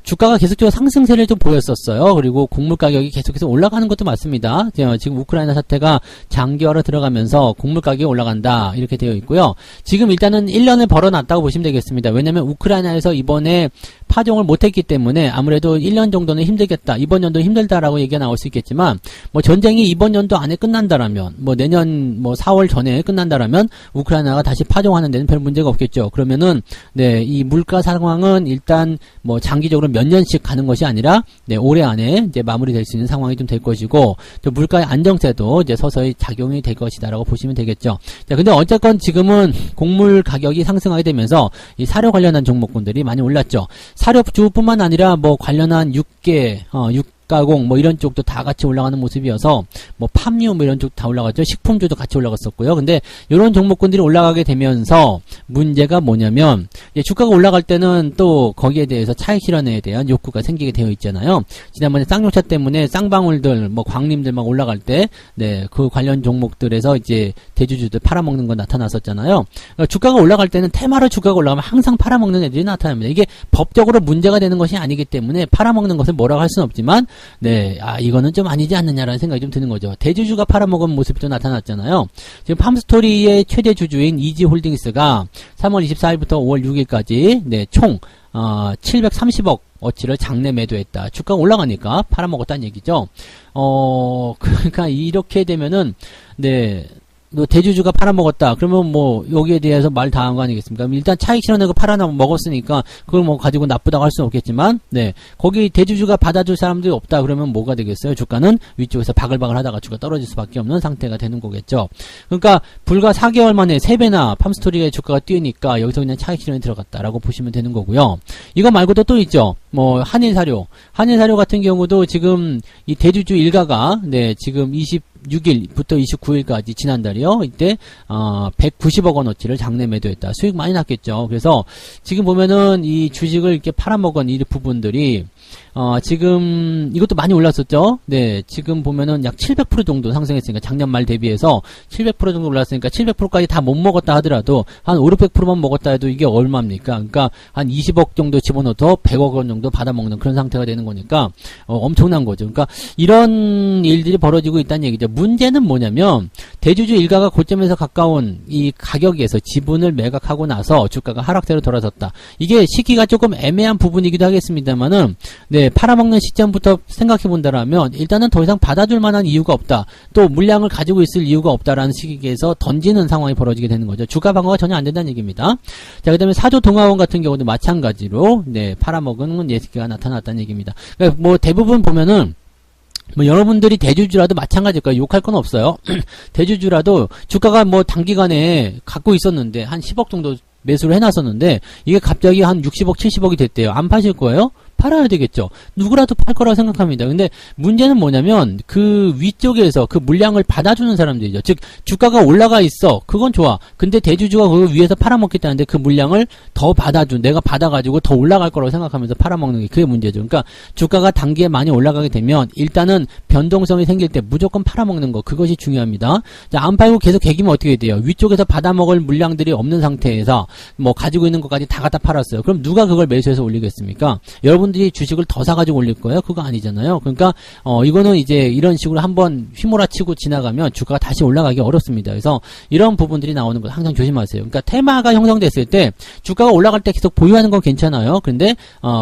주가가 계속적으로 상승세를 좀 보였었어요. 그리고 곡물 가격이 계속해서 올라가는 것도 맞습니다. 지금 우크라이나 사태가 장기화로 들어가면서 곡물 가격이 올라간다. 이렇게 되어 있고요. 지금 일단은 1년을 벌어놨다고 보시면 되겠습니다. 왜냐면 우크라이나에서 이번에 파종을 못했기 때문에 아무래도 1년 정도는 힘들겠다. 이번 연도 힘들다라고 얘기가 나올 수 있겠지만 뭐 전쟁이 이번 연도 안에 끝난다라면 뭐 내년 뭐 4월 전에 끝난다라면 우크라이나가 다시 파종하는 데는 별 문제가 없겠죠. 그러면은 네, 이 물가 상황은 일단 뭐 장기적으로 몇 년씩 가는 것이 아니라 네, 올해 안에 이제 마무리될 수 있는 상황이 좀 될 것이고 또 물가의 안정세도 이제 서서히 작용이 될 것이다라고 보시면 되겠죠. 자, 근데 어쨌건 지금은 곡물 가격이 상승하게 되면서 이 사료 관련한 종목군들이 많이 올랐죠. 사료주뿐만 아니라 뭐 관련한 육계, 가공 뭐 이런 쪽도 다 같이 올라가는 모습이어서 뭐 팜유 뭐 이런 쪽 다 올라갔죠. 식품주도 같이 올라갔었고요. 근데 이런 종목군들이 올라가게 되면서 문제가 뭐냐면 주가가 올라갈 때는 또 거기에 대해서 차익 실현에 대한 욕구가 생기게 되어 있잖아요. 지난번에 쌍용차 때문에 쌍방울들 뭐 광림들 막 올라갈 때 네, 그 관련 종목들에서 이제 대주주들 팔아먹는 거 나타났었잖아요. 그러니까 주가가 올라갈 때는 테마로 주가가 올라가면 항상 팔아먹는 애들이 나타납니다. 이게 법적으로 문제가 되는 것이 아니기 때문에 팔아먹는 것을 뭐라고 할 수는 없지만 네, 이거는 좀 아니지 않느냐라는 생각이 좀 드는 거죠. 대주주가 팔아먹은 모습이 또 나타났잖아요. 지금 팜스토리의 최대 주주인 이지홀딩스가 3월 24일부터 5월 6일까지 네, 총 730억 어치를 장내 매도했다. 주가가 올라가니까 팔아먹었다는 얘기죠. 그러니까 이렇게 되면은 네, 대주주가 팔아먹었다. 그러면 뭐 여기에 대해서 말 다 한 거 아니겠습니까? 일단 차익 실현하고 팔아먹었으니까 그걸 뭐 가지고 나쁘다고 할 수는 없겠지만 네, 거기 대주주가 받아줄 사람들이 없다. 그러면 뭐가 되겠어요? 주가는 위쪽에서 바글바글 하다가 주가 떨어질 수밖에 없는 상태가 되는 거겠죠. 그러니까 불과 4개월 만에 3배나 팜스토리의 주가가 뛰니까 여기서 그냥 차익 실현이 들어갔다라고 보시면 되는 거고요. 이거 말고도 또 있죠. 뭐 한일사료 같은 경우도 지금 이 대주주 일가가 네, 지금 26일부터 29일까지 지난달이요. 이때 190억 원어치를 장내 매도했다. 수익 많이 났겠죠. 그래서 지금 보면은 이 주식을 이렇게 팔아먹은 이 부분들이 지금 이것도 많이 올랐었죠. 네, 지금 보면은 약 700% 정도 상승했으니까 작년 말 대비해서 700% 정도 올랐으니까 700%까지 다 못 먹었다 하더라도 한 5, 600%만 먹었다 해도 이게 얼마입니까? 그러니까 한 20억 정도 집어넣어도 100억 원 정도 받아먹는 그런 상태가 되는 거니까 엄청난 거죠. 그러니까 이런 일들이 벌어지고 있다는 얘기죠. 문제는 뭐냐면 대주주 일가가 고점에서 가까운 이 가격에서 지분을 매각하고 나서 주가가 하락세로 돌아섰다. 이게 시기가 조금 애매한 부분이기도 하겠습니다만은 네, 팔아먹는 시점부터 생각해 본다라면 일단은 더 이상 받아줄 만한 이유가 없다. 또 물량을 가지고 있을 이유가 없다라는 시기에서 던지는 상황이 벌어지게 되는 거죠. 주가 방어가 전혀 안 된다는 얘기입니다. 자, 그다음에 사조 동아원 같은 경우도 마찬가지로 네, 팔아먹은 예시가 나타났다는 얘기입니다. 그러니까 뭐 대부분 보면은 뭐 여러분들이 대주주라도 마찬가지일 거예요. 욕할 건 없어요. 대주주라도 주가가 뭐 단기간에 갖고 있었는데 한 10억 정도 매수를 해놨었는데 이게 갑자기 한 60억, 70억이 됐대요. 안 파실 거예요? 팔아야 되겠죠. 누구라도 팔 거라고 생각합니다. 근데 문제는 뭐냐면 그 위쪽에서 그 물량을 받아주는 사람들이죠. 즉 주가가 올라가 있어. 그건 좋아. 근데 대주주가 그 위에서 팔아먹겠다는데 그 물량을 더 받아준 내가 받아가지고 더 올라갈 거라고 생각하면서 팔아먹는 게 그게 문제죠. 그러니까 주가가 단기에 많이 올라가게 되면 일단은 변동성이 생길 때 무조건 팔아먹는 거 그것이 중요합니다. 자, 안 팔고 계속 개기면 어떻게 돼요? 위쪽에서 받아먹을 물량들이 없는 상태에서 뭐 가지고 있는 것까지 다 갖다 팔았어요. 그럼 누가 그걸 매수해서 올리겠습니까? 여러분들이 주식을 더 사가지고 올릴 거예요? 그거 아니잖아요. 그러니까 이거는 이제 이런 식으로 한번 휘몰아치고 지나가면 주가가 다시 올라가기 어렵습니다. 그래서 이런 부분들이 나오는 거 항상 조심하세요. 그러니까 테마가 형성됐을 때 주가가 올라갈 때 계속 보유하는 건 괜찮아요. 그런데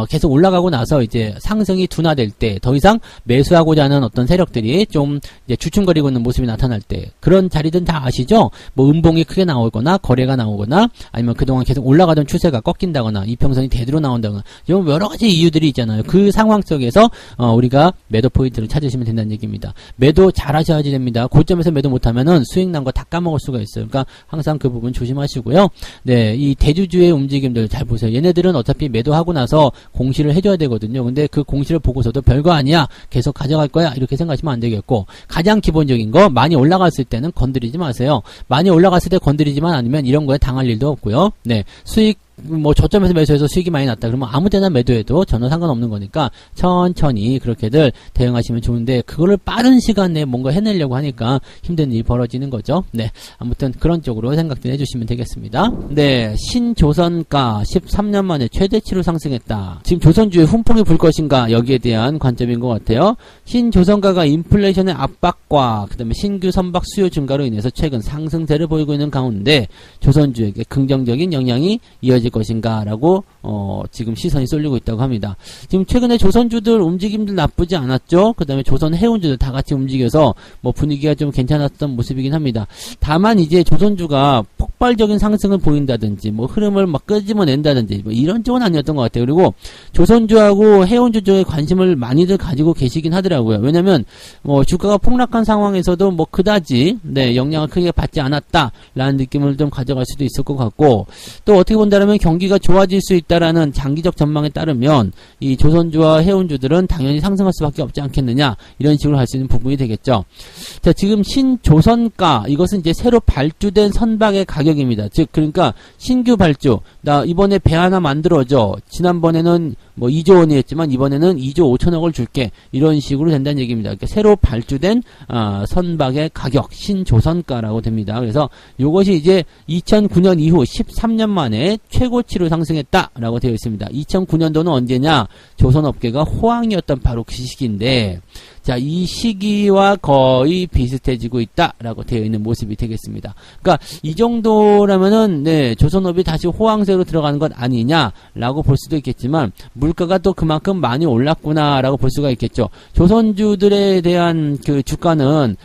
계속 올라가고 나서 이제 상승이 둔화될 때 더 이상 매수하고자 하는 어떤 세력들이 좀 이제 주춤거리고 있는 모습이 나타날 때 그런 자리든 다 아시죠? 뭐 음봉이 크게 나오거나 거래가 나오거나 아니면 그동안 계속 올라가던 추세가 꺾인다거나 이평선이 대대로 나온다거나 이런 여러 가지 이유들이 대주들이 있잖아요. 그 상황 속에서 우리가 매도 포인트를 찾으시면 된다는 얘기입니다. 매도 잘 하셔야지 됩니다. 고점에서 매도 못하면은 수익 난 거 다 까먹을 수가 있어요. 그러니까 항상 그 부분 조심하시고요. 네, 이 대주주의 움직임들 잘 보세요. 얘네들은 어차피 매도하고 나서 공시를 해줘야 되거든요. 근데 그 공시를 보고서도 별거 아니야, 계속 가져갈 거야, 이렇게 생각하시면 안 되겠고, 가장 기본적인 거, 많이 올라갔을 때는 건드리지 마세요. 많이 올라갔을 때 건드리지만 않으면 이런 거에 당할 일도 없고요. 네, 수익 뭐 저점에서 매수해서 수익이 많이 났다 그러면 아무 때나 매도해도 전혀 상관없는 거니까 천천히 그렇게들 대응하시면 좋은데, 그거를 빠른 시간 내에 뭔가 해내려고 하니까 힘든 일이 벌어지는 거죠. 네, 아무튼 그런 쪽으로 생각들 해주시면 되겠습니다. 네, 신조선가 13년 만에 최대치로 상승했다. 지금 조선주에 훈풍이 불 것인가, 여기에 대한 관점인 것 같아요. 신조선가가 인플레이션의 압박과 그 다음에 신규 선박 수요 증가로 인해서 최근 상승세를 보이고 있는 가운데 조선주에게 긍정적인 영향이 이어질 것인가라고 지금 시선이 쏠리고 있다고 합니다. 지금 최근에 조선주들 움직임들 나쁘지 않았죠. 그 다음에 조선 해운주들 다 같이 움직여서 뭐 분위기가 좀 괜찮았던 모습이긴 합니다. 다만 이제 조선주가 폭발적인 상승을 보인다든지 뭐 흐름을 막 끄집어낸다든지 뭐 이런 쪽은 아니었던 것 같아요. 그리고 조선주하고 해운주 쪽에 관심을 많이들 가지고 계시긴 하더라고요. 왜냐면 뭐 주가가 폭락한 상황에서도 뭐 그다지 네, 영향을 크게 받지 않았다라는 느낌을 좀 가져갈 수도 있을 것 같고, 또 어떻게 본다면 경기가 좋아질 수 있다라는 장기적 전망에 따르면 이 조선주와 해운주들은 당연히 상승할 수밖에 없지 않겠느냐, 이런 식으로 할 수 있는 부분이 되겠죠. 자, 지금 신조선가, 이것은 이제 새로 발주된 선박의 가격입니다. 즉 그러니까 신규 발주, 나 이번에 배 하나 만들어줘, 지난번에는 뭐 2조 원이 했지만 이번에는 2조 5천억을 줄게, 이런 식으로 된다는 얘기입니다. 그러니까 새로 발주된 선박의 가격, 신조선가라고 됩니다. 그래서 이것이 이제 2009년 이후 13년 만에 최고치로 상승했다라고 되어 있습니다. 2009년도는 언제냐? 조선업계가 호황이었던 바로 그 시기인데, 자, 이 시기와 거의 비슷해지고 있다라고 되어 있는 모습이 되겠습니다. 그러니까 이 정도라면은 네, 조선업이 다시 호황세로 들어가는 것 아니냐라고 볼 수도 있겠지만, 물가가 또 그만큼 많이 올랐구나라고 볼 수가 있겠죠. 조선주들에 대한 그 주가는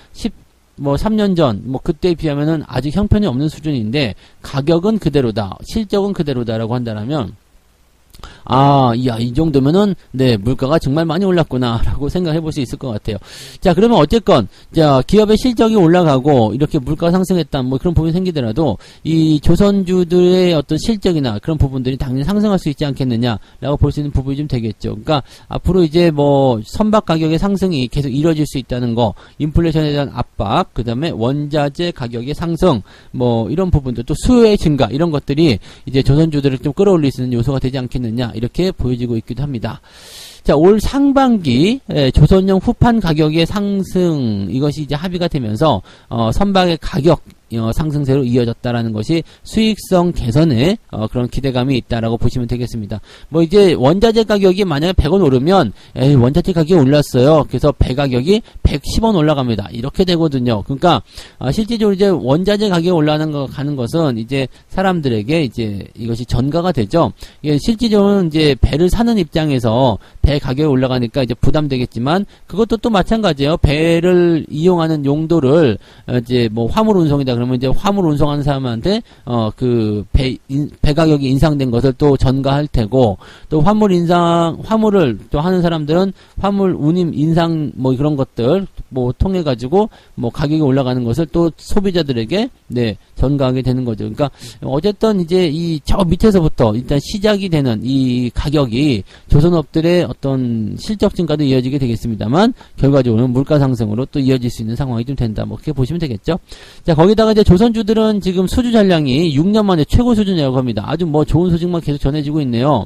3년 전, 그때에 비하면은 아직 형편이 없는 수준인데, 가격은 그대로다, 실적은 그대로다라고 한다면, 이 정도면은, 네, 물가가 정말 많이 올랐구나라고 생각해 볼 수 있을 것 같아요. 자, 그러면 어쨌건, 자, 기업의 실적이 올라가고, 이렇게 물가 상승했다, 뭐 그런 부분이 생기더라도, 이 조선주들의 어떤 실적이나 그런 부분들이 당연히 상승할 수 있지 않겠느냐라고 볼 수 있는 부분이 좀 되겠죠. 그러니까, 앞으로 이제 선박 가격의 상승이 계속 이뤄질 수 있다는 거, 인플레이션에 대한 압박, 그 다음에 원자재 가격의 상승, 이런 부분들, 또 수요의 증가, 이런 것들이 이제 조선주들을 좀 끌어올릴 수 있는 요소가 되지 않겠느냐, 이렇게 보여지고 있기도 합니다. 자, 올 상반기 조선용 후판 가격의 상승, 이것이 이제 합의가 되면서 선박의 가격 상승세로 이어졌다라는 것이 수익성 개선에 그런 기대감이 있다라고 보시면 되겠습니다. 이제 원자재 가격이 만약에 100원 오르면 원자재 가격이 올랐어요. 그래서 배 가격이 110원 올라갑니다. 이렇게 되거든요. 그러니까 실질적으로 이제 원자재 가격이 가는 것은 이제 사람들에게 이제 이것이 전가가 되죠. 실질적으로 이제 배를 사는 입장에서 배 가격이 올라가니까 이제 부담되겠지만, 그것도 또 마찬가지예요. 배를 이용하는 용도를 이제 화물 운송이다 그러면 이제 화물 운송하는 사람한테 그 배 가격이 인상된 것을 또 전가할 테고, 또 화물을 또 하는 사람들은 화물 운임 인상 그런 것들 통해 가지고 가격이 올라가는 것을 또 소비자들에게 네, 전가하게 되는 거죠. 그러니까 어쨌든 이제 저 밑에서부터 일단 시작이 되는 이 가격이 조선업들의 어떤 실적 증가도 이어지게 되겠습니다만, 결과적으로는 물가 상승으로 또 이어질 수 있는 상황이 좀 된다, 그렇게 보시면 되겠죠. 자, 거기다가 이제 조선주들은 지금 수주 잔량이 6년 만에 최고 수준이라고 합니다. 아주 좋은 소식만 계속 전해지고 있네요.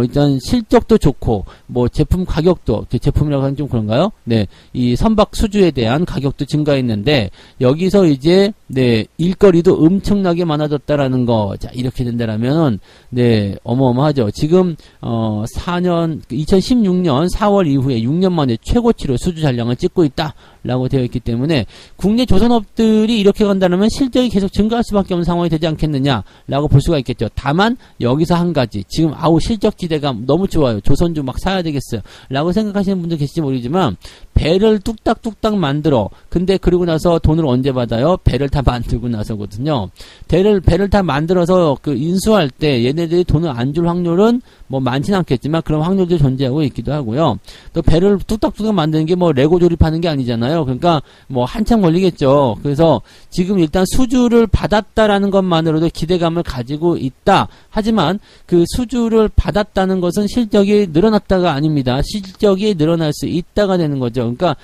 일단 실적도 좋고, 제품 가격도, 제품이라고 하면 좀 그런가요? 네, 이 선박 수주에 대한 가격도 증가했는데, 여기서 이제 네, 일거리도 엄청나게 많아졌다라는 거. 자, 이렇게 된다라면 네, 어마어마하죠. 지금 4년 2016년 4월 이후에 6년 만에 최고치로 수주 잔량을 찍고 있다라고 되어 있기 때문에 국내 조선업들이 이렇게 간다면 실적이 계속 증가할 수밖에 없는 상황이 되지 않겠느냐라고 볼 수가 있겠죠. 다만 여기서 한 가지, 지금 실적 기대감 너무 좋아요. 조선주 막 사야 되겠어요 라고 생각하시는 분들 계실지 모르지만, 배를 뚝딱뚝딱 만들어, 근데 그러고 나서 돈을 언제 받아요? 배를 다 만들고 나서거든요. 배를 다 만들어서 인수할 때 얘네들이 돈을 안 줄 확률은 뭐 많지는 않겠지만 그런 확률도 존재하고 있기도 하고요. 또 배를 뚝딱뚝딱 만드는 게 뭐 레고 조립하는 게 아니잖아요. 그러니까 뭐 한참 걸리겠죠. 그래서 지금 일단 수주를 받았다라는 것만으로도 기대감을 가지고 있다. 하지만 그 수주를 받았다는 것은 실적이 늘어났다가 아닙니다. 실적이 늘어날 수 있다가 되는 거죠. 그러니까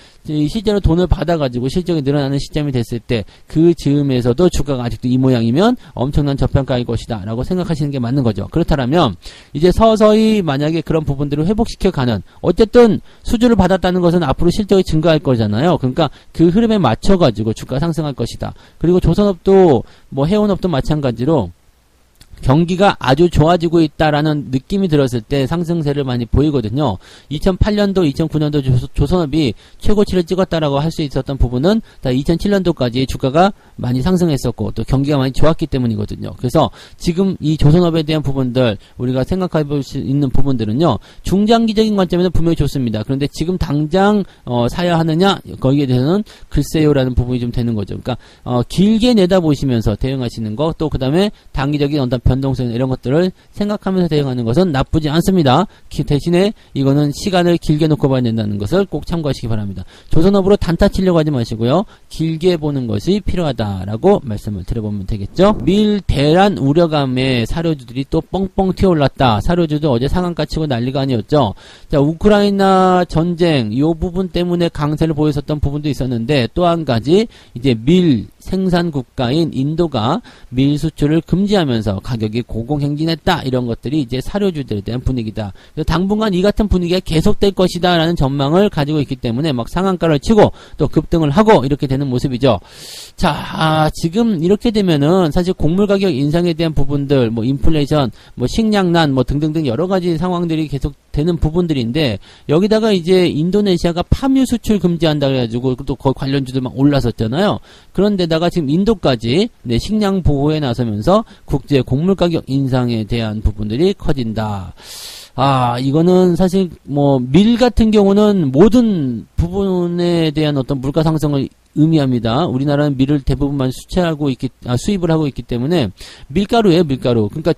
실제로 돈을 받아가지고 실적이 늘어나는 시점이 됐을 때 그 즈음에서도 주가가 아직도 이 모양이면 엄청난 저평가일 것이다 라고 생각하시는 게 맞는 거죠. 그렇다면 이제 서서히 만약에 그런 부분들을 회복시켜가는, 어쨌든 수주를 받았다는 것은 앞으로 실적이 증가할 거잖아요. 그러니까 그 흐름에 맞춰가지고 주가가 상승할 것이다. 그리고 조선업도 뭐 해운업도 마찬가지로 경기가 아주 좋아지고 있다라는 느낌이 들었을 때 상승세를 많이 보이거든요. 2008년도, 2009년도 조선업이 최고치를 찍었다라고 할 수 있었던 부분은 다 2007년도까지 주가가 많이 상승했었고 또 경기가 많이 좋았기 때문이거든요. 그래서 지금 이 조선업에 대한 부분들, 우리가 생각해 볼 수 있는 부분들은요, 중장기적인 관점에서 분명히 좋습니다. 그런데 지금 당장 사야 하느냐, 거기에 대해서는 글쎄요라는 부분이 좀 되는 거죠. 그러니까 길게 내다보시면서 대응하시는 거, 또 그 다음에 단기적인 어떤 변동성 이런 것들을 생각하면서 대응하는 것은 나쁘지 않습니다. 대신에 이거는 시간을 길게 놓고 봐야 된다는 것을 꼭 참고하시기 바랍니다. 조선업으로 단타 치려고 하지 마시고요. 길게 보는 것이 필요하다라고 말씀을 드려보면 되겠죠. 밀 대란 우려감에 사료주들이 또 뻥뻥 튀어올랐다. 사료주도 어제 상한가 치고 난리가 아니었죠. 자, 우크라이나 전쟁 이 부분 때문에 강세를 보였었던 부분도 있었는데, 또 한 가지 이제 밀 생산 국가인 인도가 밀 수출을 금지하면서 가격이 고공행진했다. 이런 것들이 이제 사료주들에 대한 분위기다. 그래서 당분간 이 같은 분위기가 계속될 것이다 라는 전망을 가지고 있기 때문에 막 상한가를 치고 또 급등을 하고 이렇게 되는 모습이죠. 자, 지금 이렇게 되면은 사실 곡물 가격 인상에 대한 부분들, 뭐 인플레이션, 뭐 식량난, 뭐 등등등 여러 가지 상황들이 계속 되는 부분들인데, 여기다가 이제 인도네시아가 파묘 수출 금지한다 그래가지고 또 거기 관련주들 막 올랐었잖아요. 그런데다가 지금 인도까지 식량 보호에 나서면서 국제 곡물 가격 인상에 대한 부분들이 커진다. 이거는 사실 뭐 밀 같은 경우는 모든 부분에 대한 어떤 물가 상승을 의미합니다. 우리나라는 밀을 대부분만 수입을 하고 있기 때문에 밀가루예요, 밀가루. 그러니까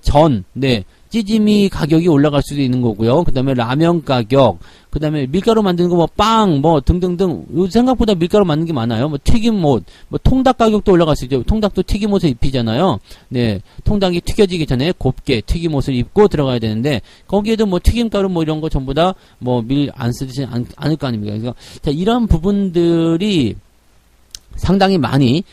찌짐이 가격이 올라갈 수도 있는 거고요. 그 다음에 라면 가격, 그 다음에 밀가루 만드는 거 빵, 등등등. 생각보다 밀가루 만드는 게 많아요. 튀김옷, 통닭 가격도 올라갈 수 있죠. 통닭도 튀김옷을 입히잖아요. 네. 통닭이 튀겨지기 전에 곱게 튀김옷을 입고 들어가야 되는데, 거기에도 튀김가루 이런 거 전부 다 밀 안 쓰지 않을 거 아닙니까? 그러니까, 자, 이런 부분들이 상당히 많이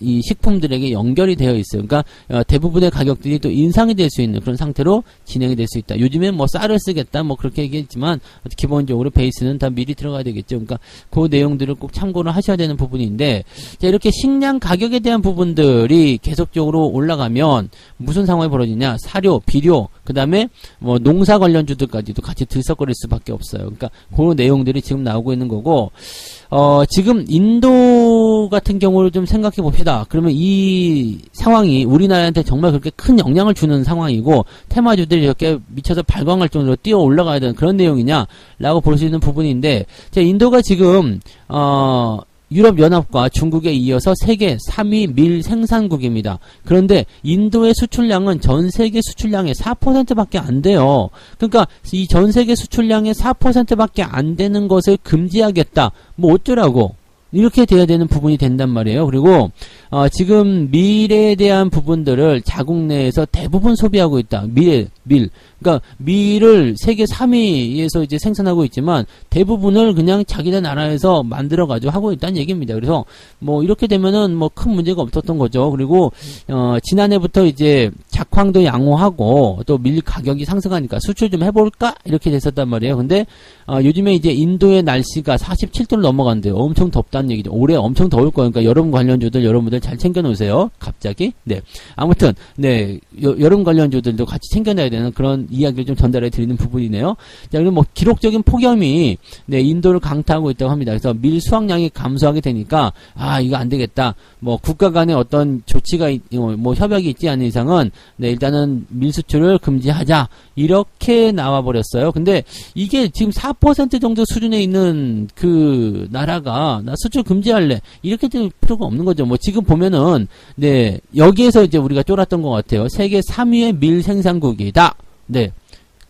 이 식품들에게 연결이 되어 있어요. 그러니까 대부분의 가격들이 또 인상이 될 수 있는 그런 상태로 진행이 될 수 있다. 요즘엔 쌀을 쓰겠다 그렇게 얘기했지만 기본적으로 베이스는 다 미리 들어가야 되겠죠. 그러니까 그 내용들을 꼭 참고를 하셔야 되는 부분인데, 자, 이렇게 식량 가격에 대한 부분들이 계속적으로 올라가면 무슨 상황이 벌어지냐? 사료, 비료, 그 다음에 농사 관련주들까지도 같이 들썩거릴 수밖에 없어요. 그러니까 그 내용들이 지금 나오고 있는 거고, 지금 인도 같은 경우를 좀 생각해 봅시다. 그러면 이 상황이 우리나라한테 정말 그렇게 큰 영향을 주는 상황이고, 테마주들이 이렇게 미쳐서 발광할 정도로 뛰어 올라가야 되는 그런 내용이냐라고 볼 수 있는 부분인데, 인도가 지금 유럽연합과 중국에 이어서 세계 3위 밀 생산국입니다. 그런데 인도의 수출량은 전 세계 수출량의 4%밖에 안 돼요. 그러니까 이 전 세계 수출량의 4%밖에 안 되는 것을 금지하겠다. 어쩌라고. 이렇게 돼야 되는 부분이 된단 말이에요. 그리고 지금 밀에 대한 부분들을 자국 내에서 대부분 소비하고 있다. 밀. 그러니까 밀을 세계 3위에서 이제 생산하고 있지만 대부분을 그냥 자기네 나라에서 만들어 가지고 하고 있다는 얘기입니다. 그래서 이렇게 되면은 큰 문제가 없었던 거죠. 그리고 지난해부터 이제 작황도 양호하고 또 밀 가격이 상승하니까 수출 좀 해볼까 이렇게 됐었단 말이에요. 근데 요즘에 이제 인도의 날씨가 47도를 넘어간대요. 엄청 덥다. 없다는 얘기죠. 올해 엄청 더울 거니까 여름 관련주들 여러분들 잘 챙겨 놓으세요. 갑자기. 네. 아무튼 네. 여름 관련주들도 같이 챙겨놔야 되는 그런 이야기를 좀 전달해 드리는 부분이네요. 자, 그리고 뭐 기록적인 폭염이 네, 인도를 강타하고 있다고 합니다. 그래서 밀 수확량이 감소하게 되니까 이거 안 되겠다. 뭐 국가 간의 어떤 조치가 뭐 협약이 있지 않은 이상은 네, 일단은 밀 수출을 금지하자. 이렇게 나와 버렸어요. 근데 이게 지금 4% 정도 수준에 있는 그 나라가 나 수출 금지할래. 이렇게 될 필요가 없는 거죠. 뭐 지금 보면은 네, 여기에서 이제 우리가 쫄았던 것 같아요. 세계 3위의 밀 생산국이다. 네.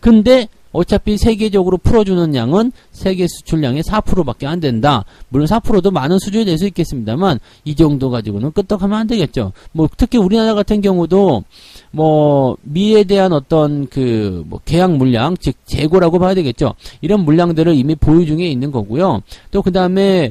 근데 어차피 세계적으로 풀어주는 양은 세계 수출량의 4%밖에 안 된다. 물론 4%도 많은 수준이 될 수 있겠습니다만 이 정도 가지고는 끄떡하면 안 되겠죠. 뭐 특히 우리나라 같은 경우도 뭐 미에 대한 어떤 그 뭐 계약 물량, 즉 재고라고 봐야 되겠죠. 이런 물량들을 이미 보유 중에 있는 거고요. 또 그 다음에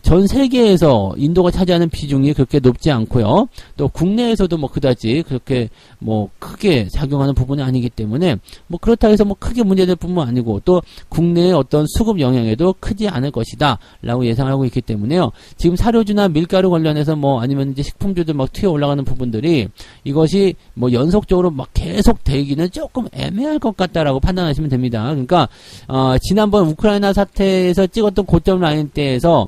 전 세계에서 인도가 차지하는 비중이 그렇게 높지 않고요. 또 국내에서도 뭐 그다지 그렇게 뭐 크게 작용하는 부분이 아니기 때문에 뭐 그렇다 해서 뭐 크게 문제될 뿐만 아니고 또 국내의 어떤 수급 영향에도 크지 않을 것이다 라고 예상하고 있기 때문에요. 지금 사료주나 밀가루 관련해서 뭐 아니면 이제 식품주들 막 튀어 올라가는 부분들이 이것이 뭐 연속적으로 막 계속 되기는 조금 애매할 것 같다라고 판단하시면 됩니다. 그러니까 지난번 우크라이나 사태에서 찍었던 고점 라인 때에서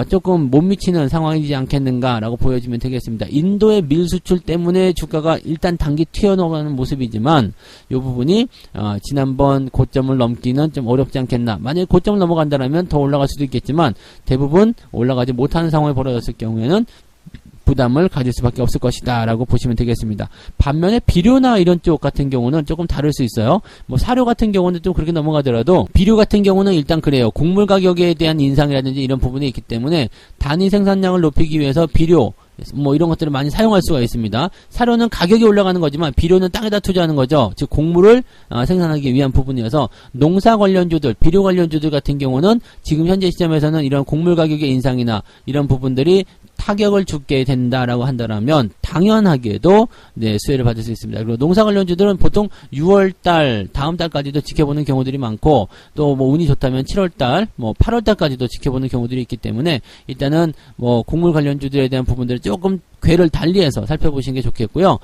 조금 못 미치는 상황이지 않겠는가라고 보여지면 되겠습니다. 인도의 밀 수출 때문에 주가가 일단 단기 튀어나가는 모습이지만 이 부분이 지난번 고점을 넘기는 좀 어렵지 않겠나. 만약에 고점을 넘어간다면 더 올라갈 수도 있겠지만 대부분 올라가지 못하는 상황이 벌어졌을 경우에는 부담을 가질 수밖에 없을 것이다 라고 보시면 되겠습니다. 반면에 비료나 이런 쪽 같은 경우는 조금 다를 수 있어요. 뭐 사료 같은 경우는 좀 그렇게 넘어가더라도 비료 같은 경우는 일단 그래요. 곡물 가격에 대한 인상이라든지 이런 부분이 있기 때문에 단위 생산량을 높이기 위해서 비료 뭐 이런 것들을 많이 사용할 수가 있습니다. 사료는 가격이 올라가는 거지만 비료는 땅에다 투자하는 거죠. 즉 곡물을 생산하기 위한 부분이어서 농사 관련주들, 비료 관련주들 같은 경우는 지금 현재 시점에서는 이런 곡물 가격의 인상이나 이런 부분들이 타격을 주게 된다라고 한다면 당연하게도 네, 수혜를 받을 수 있습니다. 그리고 농사 관련주들은 보통 6월달 다음 달까지도 지켜보는 경우들이 많고 또 뭐 운이 좋다면 7월달 뭐 8월달까지도 지켜보는 경우들이 있기 때문에 일단은 뭐 곡물 관련주들에 대한 부분들을 조금 궤를 달리해서 살펴보시는 게 좋겠고요.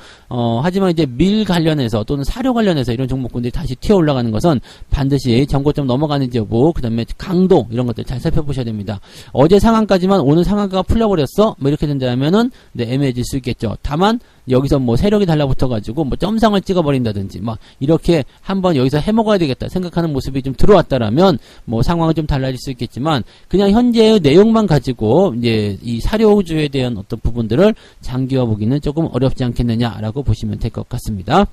하지만 이제 밀 관련해서 또는 사료 관련해서 이런 종목군들이 다시 튀어 올라가는 것은 반드시 전고점 넘어가는지 여부, 그 다음에 강도 이런 것들 잘 살펴보셔야 됩니다. 어제 상한까지만 오늘 상한가가 풀려버렸어? 뭐 이렇게 된다면은 네, 애매해질 수 있겠죠. 다만 여기서 뭐 세력이 달라붙어가지고 뭐 점상을 찍어버린다든지 막 이렇게 한번 여기서 해먹어야 되겠다 생각하는 모습이 좀 들어왔다라면 뭐 상황은 좀 달라질 수 있겠지만 그냥 현재의 내용만 가지고 이제 이 사료주에 대한 어떤 부분들을 장기화 보기는 조금 어렵지 않겠느냐라고 보시면 될 것 같습니다.